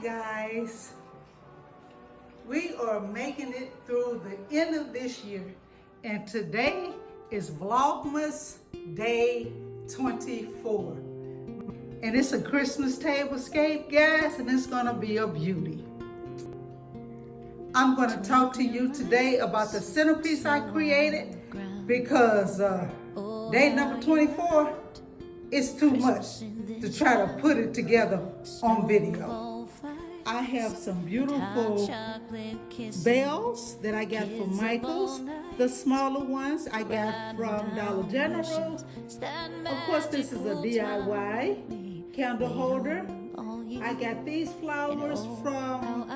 guys. We are making it through the end of this year, and today is Vlogmas Day 24. And it's a Christmas tablescape, guys, and it's gonna be a beauty. I'm gonna talk to you today about the centerpiece I created because day number 24 is too much to try to put it together on video. I have some beautiful bells that I got from Michael's. The smaller ones I got from Dollar General. Of course, this is a DIY candle holder. I got these flowers from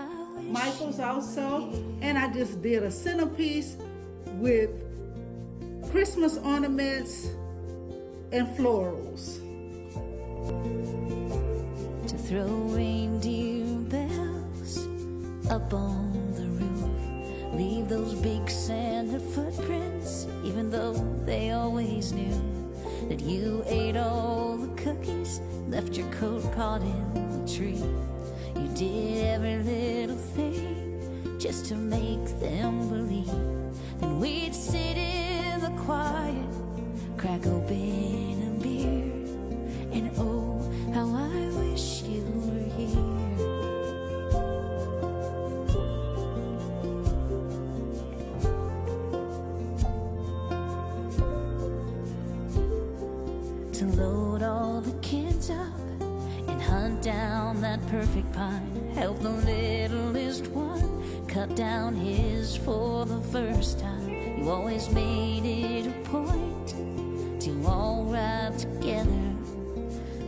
Michael's also. And I just did a centerpiece with Christmas ornaments and florals. To throw reindeer bells up on the roof, leave those big Santa footprints, even though they always knew that you ate all the cookies, left your coat caught in the tree. You did every little thing just to make them believe. Then we'd sit in the quiet, crack open a beer, and oh, how I wish you were here. To load all the kids up and hunt down that perfect pine, help the littlest one cut down his for the first time. You always made it a point to all ride together,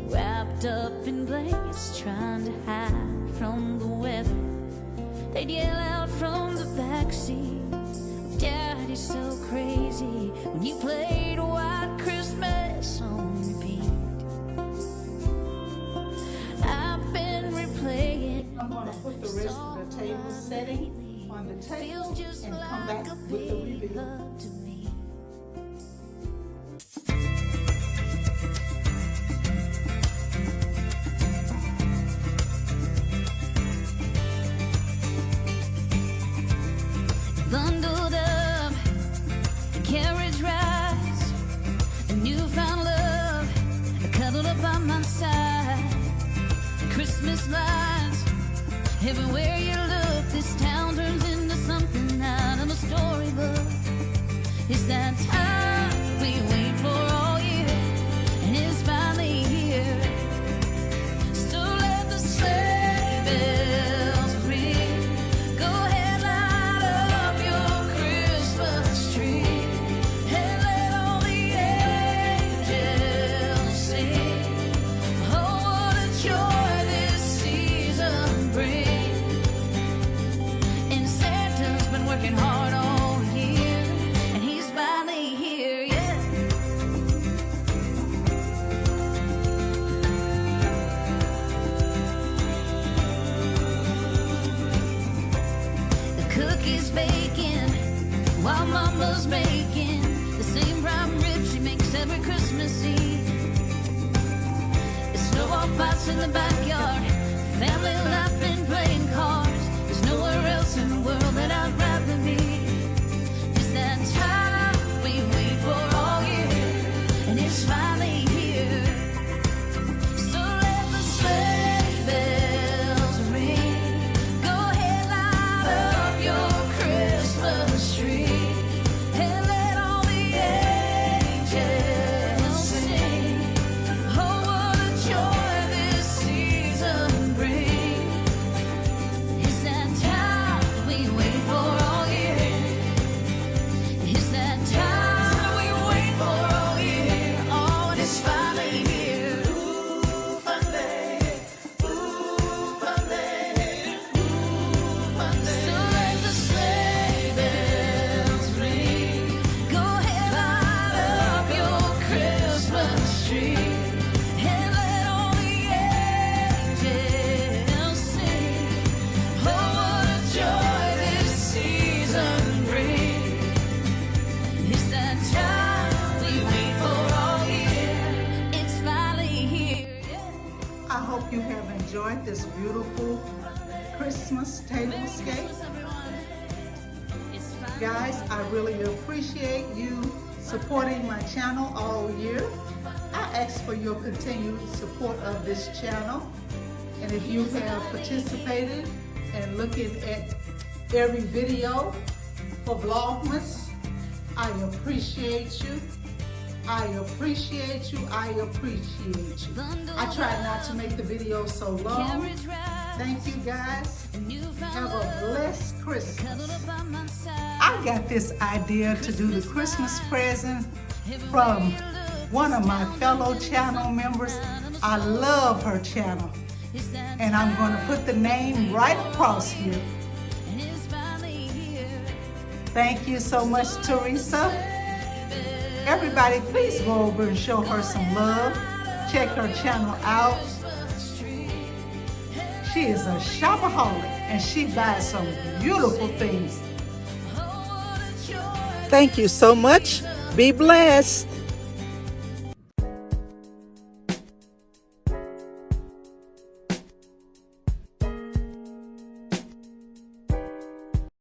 wrapped up in blankets, trying to hide from the weather. They'd yell out from the backseat, "Daddy's so crazy," when you played White Christmas on repeat. I've been replaying. I'm going to put the rest of the table setting on the table and come back with the reveal. Bundled up, the carriage rides, a newfound love, cuddled up by my side. Christmas lights, everywhere you look, this town turns into something out of a storybook. It's that time we wait for all year, and it's finally here. So let the sleigh bells ring. Go ahead, light up your Christmas tree, and let all the angels sing. Oh, what a joy this season brings. And Santa's been working hard all year, and he's finally here, yeah. The cookies baking while Mama's making the same prime rib she makes every Christmas Eve. The snowball fights in the backyard, family laughing, playing cards. There's nowhere else in the world that I'd rather be. It's that time we wait for all year, and it's finally here. So let the sleigh bells ring. Go ahead, light up your Christmas tree, and let all the angels sing. Oh, what a joy this season this beautiful Christmas tablescape. Guys, I really appreciate you supporting my channel all year. I ask for your continued support of this channel. And if you have participated and looking at every video for Vlogmas, I appreciate you. I appreciate you. I appreciate you. I try not to make the videos so long. Thank you guys. Have a blessed Christmas. I got this idea to do the Christmas present from one of my fellow channel members. I love her channel. And I'm going to put the name right across here. Thank you so much, Teresa. Everybody, please go over and show her some love. Check her channel out. She is a shopaholic and she buys some beautiful things. Thank you so much. Be blessed.